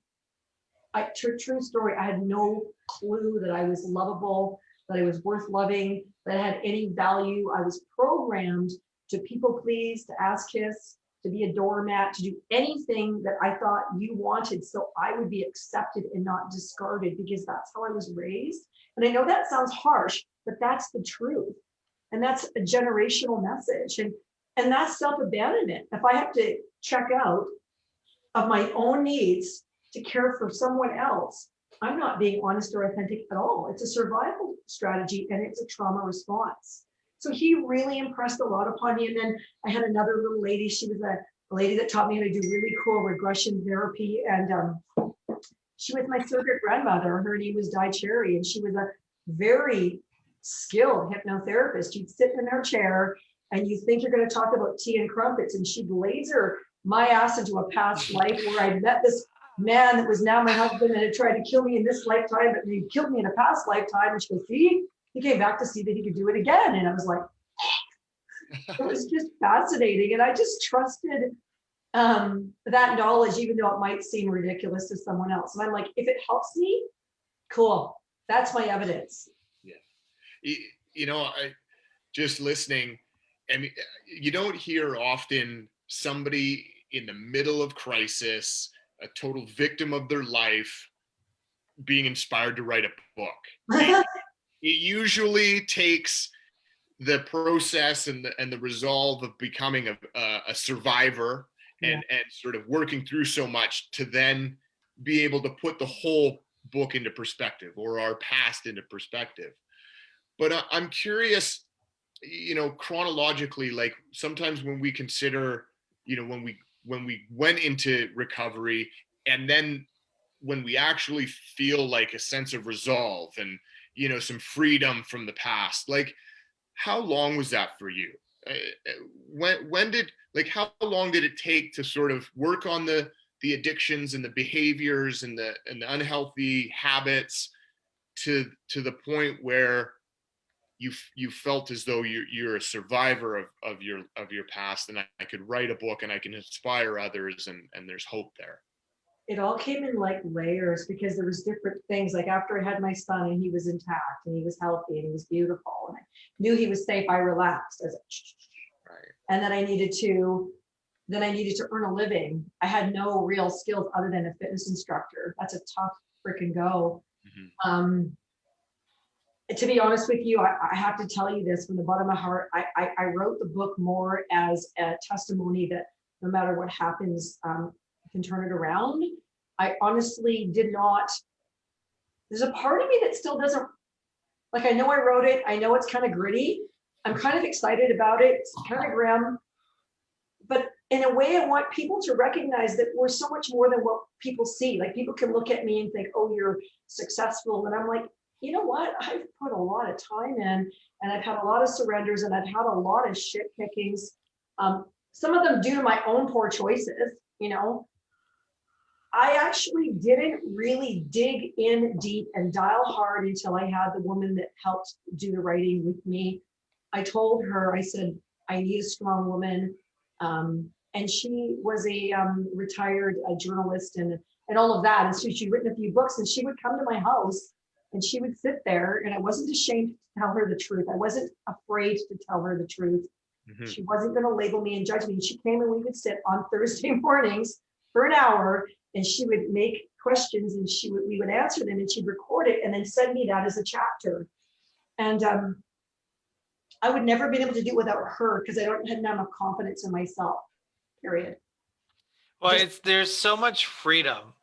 True story, I had no clue that I was lovable, that I was worth loving, that I had any value. I was programmed to people please, to ask kiss, to be a doormat, to do anything that I thought you wanted, so I would be accepted and not discarded, because that's how I was raised. And I know that sounds harsh, but that's the truth. And that's a generational message. And that's self-abandonment. If I have to check out of my own needs to care for someone else, I'm not being honest or authentic at all. It's a survival strategy and it's a trauma response. So he really impressed a lot upon me. And then I had another little lady. She was a lady that taught me how to do really cool regression therapy. And she was my surrogate grandmother. Her name was Di Cherry, and she was a very skilled hypnotherapist. You'd sit in her chair and you think you're going to talk about tea and crumpets, and she'd laser my ass into a past life where I'd met this man that was now my husband and had tried to kill me in this lifetime, but he killed me in a past lifetime. And she goes, see, he came back to see that he could do it again. And I was like, it was just fascinating. And I just trusted that knowledge, even though it might seem ridiculous to someone else. And I'm like, if it helps me, cool. That's my evidence. Yeah. You know, I just listening, I mean, you don't hear often somebody in the middle of crisis, a total victim of their life, being inspired to write a book. It usually takes the process and the resolve of becoming a survivor and sort of working through so much to then be able to put the whole book into perspective, or our past into perspective. But I'm curious, you know, chronologically, like sometimes when we consider, you know, when we went into recovery, and then when we actually feel like a sense of resolve and, you know, some freedom from the past, like how long was that for you? When did, like, how long did it take to sort of work on the addictions and the behaviors and the unhealthy habits to the point where you felt as though you're a survivor of your past, and I could write a book and I can inspire others, and there's hope there? It all came in like layers, because there was different things. Like after I had my son and he was intact and he was healthy and he was beautiful and I knew he was safe, I relaxed. I was like, Right. and then I needed to earn a living. I had no real skills other than a fitness instructor. That's a tough freaking go. Mm-hmm. To be honest with you, I have to tell you this from the bottom of my heart. I wrote the book more as a testimony that no matter what happens, can turn it around. I honestly did not. There's a part of me that still doesn't, like, I know I wrote it. I know it's kind of gritty. I'm kind of excited about it. It's kind of grim. But in a way, I want people to recognize that we're so much more than what people see. Like, people can look at me and think, oh, you're successful. And I'm like, you know what? I've put a lot of time in, and I've had a lot of surrenders, and I've had a lot of shit kickings. Some of them due to my own poor choices, you know. I actually didn't really dig in deep and dial hard until I had the woman that helped do the writing with me. I told her, I said, I need a strong woman. And she was a retired journalist and all of that. And so she'd written a few books, and she would come to my house and she would sit there, and I wasn't ashamed to tell her the truth. I wasn't afraid to tell her the truth. Mm-hmm. She wasn't going to label me and judge me. She came, and we would sit on Thursday mornings for an hour, and she would make questions, and we would answer them, and she'd record it and then send me that as a chapter. And I would never have been able to do it without her, because I hadn't enough confidence in myself, period. Well, there's so much freedom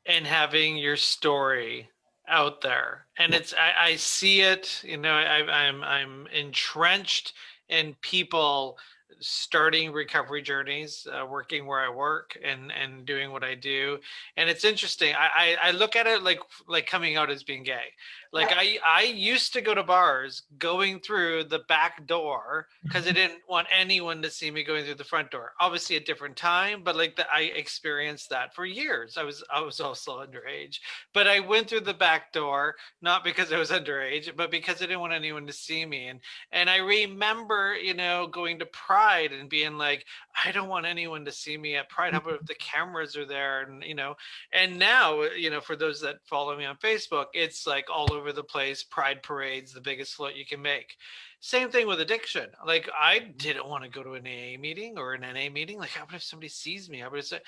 in having your story out there, and I see it, you know. I'm entrenched in people starting recovery journeys, working where I work and doing what I do. And it's interesting. I look at it like coming out as being gay. Like I used to go to bars going through the back door because I didn't want anyone to see me going through the front door. Obviously a different time, but I experienced that for years. I was also underage, but I went through the back door, not because I was underage, but because I didn't want anyone to see me. And I remember, you know, going to Pride and being like, I don't want anyone to see me at Pride. How about if the cameras are there? And, you know, and now, you know, for those that follow me on Facebook, it's like all over the place. Pride parades, the biggest float you can make. Same thing with addiction. Like, I didn't want to go to an AA meeting or an NA meeting. Like, how about if somebody sees me? How about if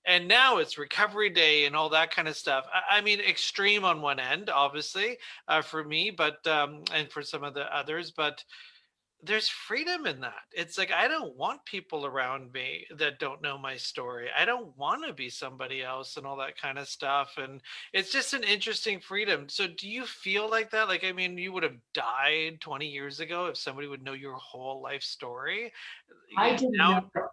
and now it's recovery day and all that kind of stuff. I mean, extreme on one end, obviously, for me, but and for some of the others. But there's freedom in that. It's like, I don't want people around me that don't know my story. I don't want to be somebody else and all that kind of stuff. And it's just an interesting freedom. So do you feel like that? Like, I mean, you would have died 20 years ago if somebody would know your whole life story. I didn't know Now, it.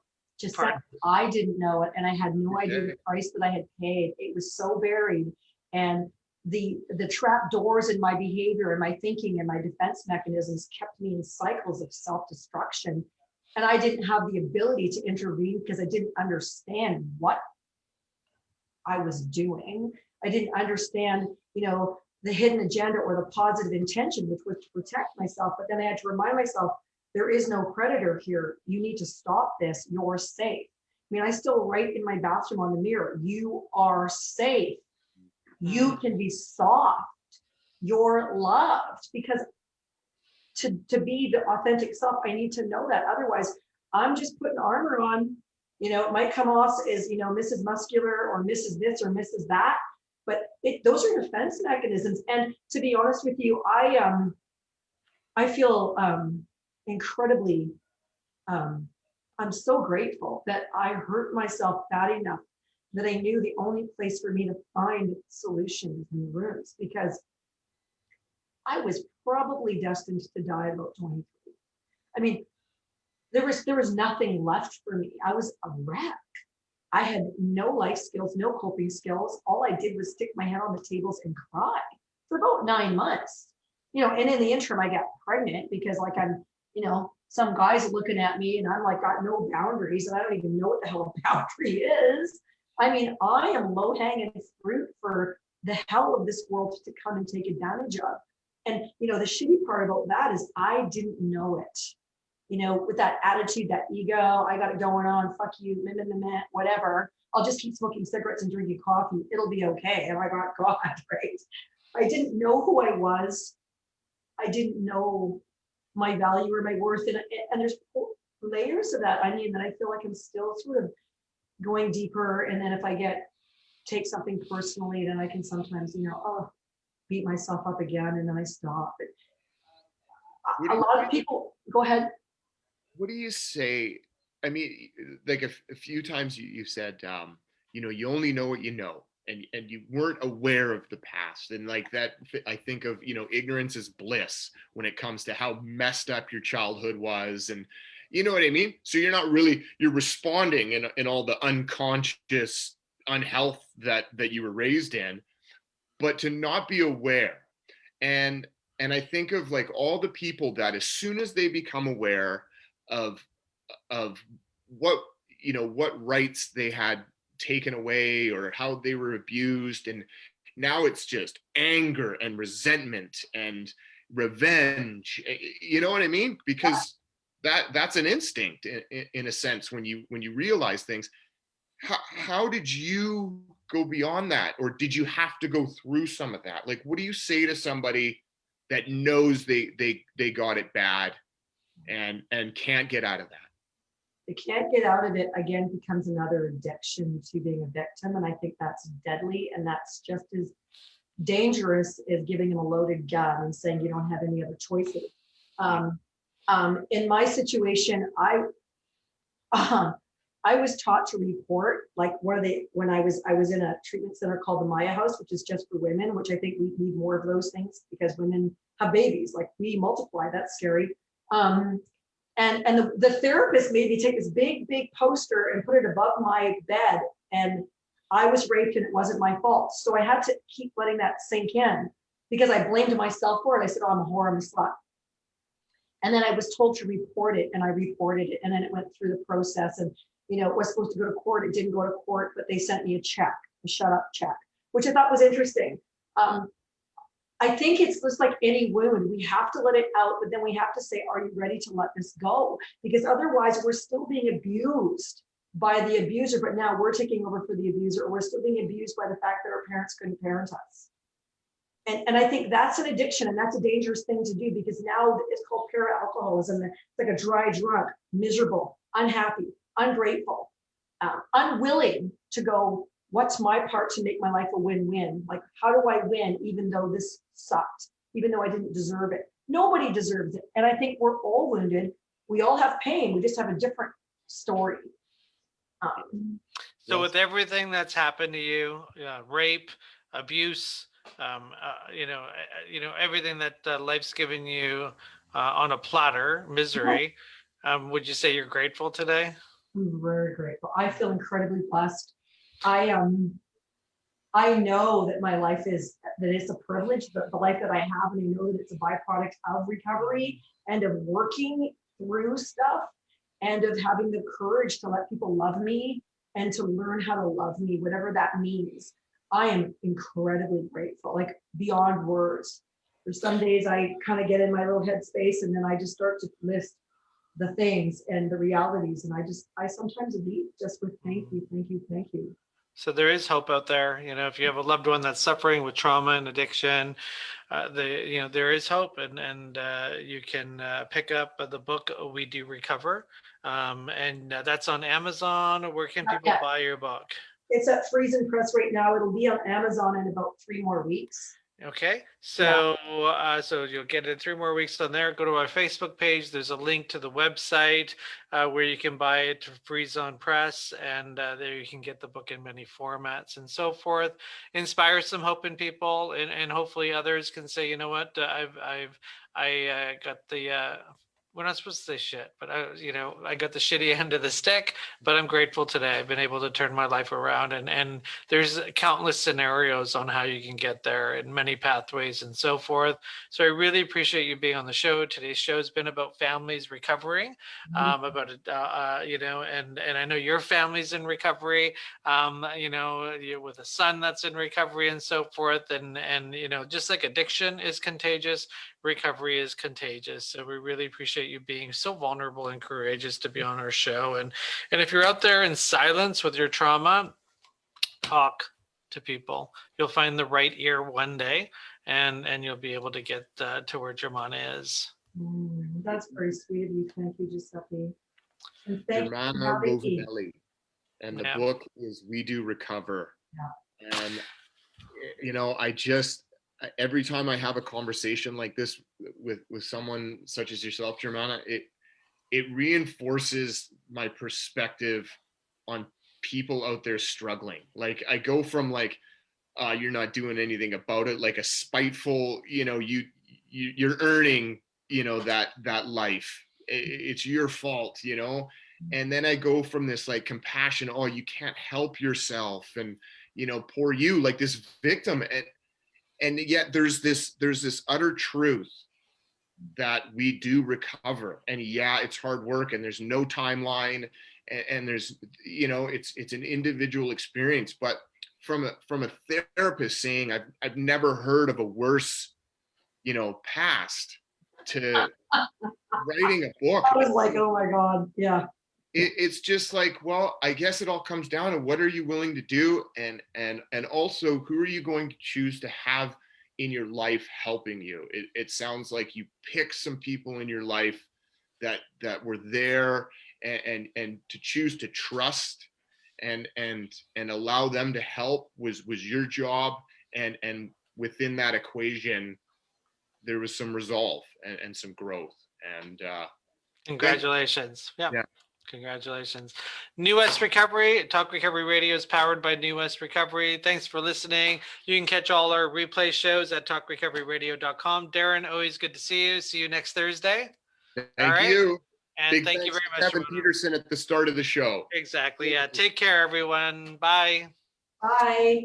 Just that pardon? I didn't know it, and I had no idea Okay. the price that I had paid. It was so buried, and the trap doors in my behavior and my thinking and my defense mechanisms kept me in cycles of self-destruction. And I didn't have the ability to intervene because I didn't understand what I was doing. I didn't understand, the hidden agenda or the positive intention, which was to protect myself. But then I had to remind myself, there is no predator here. You need to stop this. You're safe. I mean, I still write in my bathroom on the mirror, you are safe. You can be soft. You're loved. Because to be the authentic self, I need to know that. Otherwise, I'm just putting armor on. It might come off as, Mrs. Muscular or Mrs. this or Mrs. that, but those are defense mechanisms. And to be honest with you, I feel incredibly, I'm so grateful that I hurt myself bad enough that I knew the only place for me to find solutions in rooms, because I was probably destined to die about 23. I mean, there was nothing left for me. I was a wreck. I had no life skills, no coping skills. All I did was stick my head on the tables and cry for about 9 months. And in the interim, I got pregnant because I'm, some guys are looking at me and I'm like, got no boundaries and I don't even know what the hell a boundary is. I mean, I am low hanging fruit for the hell of this world to come and take advantage of. And, the shitty part about that is I didn't know it. With that attitude, that ego, I got it going on, fuck you, meh, meh, meh, meh, whatever. I'll just keep smoking cigarettes and drinking coffee. It'll be okay. And I got God, right? I didn't know who I was. I didn't know my value or my worth. And there's layers of that onion that I feel like I'm still sort of going deeper. And then if I take something personally, then I can sometimes, beat myself up again and then I stop. A lot of people, go ahead. What do you say? I mean, like a few times you said, you only know what you know, and you weren't aware of the past, and like that, I think of ignorance is bliss when it comes to how messed up your childhood was, and you know what I mean. So you're responding in all the unconscious unhealth that you were raised in, but to not be aware, and I think of like all the people that as soon as they become aware of what what rights they had taken away or how they were abused, and now it's just anger and resentment and revenge, you know what I mean, because that's an instinct in a sense when you realize things. How did you go beyond that, or did you have to go through some of that? Like, what do you say to somebody that knows they got it bad and can't get out of that? They can't get out of it, again, becomes another addiction to being a victim. And I think that's deadly. And that's just as dangerous as giving them a loaded gun and saying you don't have any other choices. In my situation, I was taught to report, like when I was in a treatment center called the Maya House, which is just for women, which I think we need more of those things because women have babies, like we multiply, that's scary. And the therapist made me take this big poster and put it above my bed. And I was raped and it wasn't my fault. So I had to keep letting that sink in because I blamed myself for it. I said, oh, I'm a whore, I'm a slut. And then I was told to report it and I reported it. And then it went through the process and, it was supposed to go to court. It didn't go to court, but they sent me a check, a shut up check, which I thought was interesting. I think it's just like any wound. We have to let it out, but then we have to say, are you ready to let this go? Because otherwise we're still being abused by the abuser, but now we're taking over for the abuser, or we're still being abused by the fact that our parents couldn't parent us. And I think that's an addiction, and that's a dangerous thing to do because now it's called para-alcoholism. It's like a dry drunk, miserable, unhappy, ungrateful, unwilling to go, what's my part to make my life a win-win? Like, how do I win even though this sucked, even though I didn't deserve it? Nobody deserves it. And I think we're all wounded. We all have pain. We just have a different story. So Well, with everything that's happened to you, rape, abuse, everything that life's given you on a platter, misery, would you say you're grateful today? I'm very grateful. I feel incredibly blessed. I know that my life that it's a privilege, the life that I have, and I know that it's a byproduct of recovery and of working through stuff and of having the courage to let people love me and to learn how to love me, whatever that means. I am incredibly grateful, like beyond words. There's some days I kind of get in my little headspace and then I just start to list the things and the realities. And I sometimes weep just with thank you, thank you, thank you. So there is hope out there. If you have a loved one that's suffering with trauma and addiction, there is hope, and you can pick up the book We Do Recover, and that's on Amazon. Where can people buy your book? It's at Friesen Press right now. It'll be on Amazon in about 3 more weeks. Okay, so so you'll get it in 3 more weeks on there. Go to our Facebook page. There's a link to the website where you can buy it to Friesen Press, and there you can get the book in many formats and so forth. Inspire some hope in people, and hopefully others can say, you know what, I got the. We're not supposed to say shit, but I got the shitty end of the stick, but I'm grateful today. I've been able to turn my life around, and there's countless scenarios on how you can get there and many pathways and so forth. So I really appreciate you being on the show. Today's show has been about families recovering, about and I know your family's in recovery, you're with a son that's in recovery and so forth, and just like addiction is contagious, recovery is contagious. So we really appreciate you being so vulnerable and courageous to be on our show. And if you're out there in silence with your trauma, talk to people. You'll find the right ear one day, and you'll be able to get to where Germana is. That's very sweet of you. Thank you, Giuseppe. And thank Germana you. Rovinelli, and the book is We Do Recover. Yeah. And I just, every time I have a conversation like this with someone such as yourself, Germana, it reinforces my perspective on people out there struggling. Like I go from like, you're not doing anything about it, like a spiteful, you're earning, that life. It's your fault, and then I go from this like compassion, oh, you can't help yourself, and poor you, like this victim, and yet there's this utter truth that we do recover. And yeah, it's hard work, and there's no timeline, and there's it's an individual experience. But from a therapist saying, I've never heard of a worse past, to writing a book, I was like, oh my God, yeah. It's just like, well, I guess it all comes down to what are you willing to do, and also who are you going to choose to have in your life helping you. It sounds like you pick some people in your life that were there, and to choose to trust and allow them to help was your job, and within that equation there was some resolve and some growth, and congratulations. Yeah. Congratulations. New West Recovery, Talk Recovery Radio is powered by New West Recovery. Thanks for listening. You can catch all our replay shows at talkrecoveryradio.com. Darren, always good to see you. See you next Thursday. Thank you. And Big thank you very much, Kevin Petersen, at the start of the show. Exactly. Yeah. Take care, everyone. Bye. Bye.